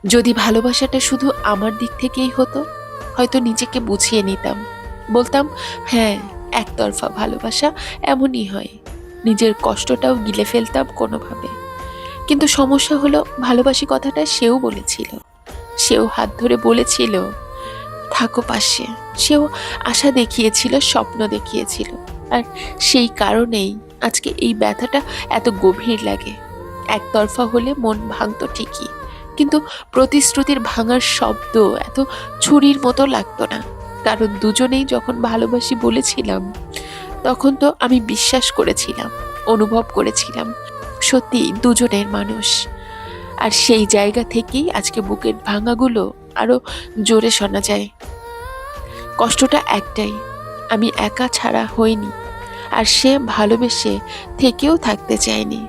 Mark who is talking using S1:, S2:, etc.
S1: যদি ভালোবাসাটা শুধু আমার দিক থেকেই হতো, হয়তো নিজেকে বুঝিয়ে নিতাম, বলতাম হ্যাঁ, একতরফা ভালোবাসা এমনই হয়, নিজের কষ্টটাও গিলে ফেলতাম কোনোভাবে। কিন্তু সমস্যা হলো, ভালোবাসি কথাটা সেও বলেছিল, সেও হাত ধরে বলেছিল থাকো পাশে, সেও আশা দেখিয়েছিল, স্বপ্ন দেখিয়েছিল। আর সেই কারণেই আজকে এই ব্যথাটা এত গভীর লাগে। একতরফা হলে মন ভাঙতো ঠিকই, কিন্তু প্রতিশ্রুতির ভাঙার শব্দ এত ছুরির মতো লাগতো না। কারণ দুজনেই যখন ভালোবাসি বলেছিলাম, তখন তো আমি বিশ্বাস করেছিলাম, অনুভব করেছিলাম সত্যি দুজনের মানুষ। আর সেই জায়গা থেকেই আজকে বুকের ভাঙাগুলো আরো জোরে শোনা যায়। কষ্টটা একটাই, আমি একা ছাড়া হইনি, আর সে ভালোবেসে থেকেও থাকতে চায়নি।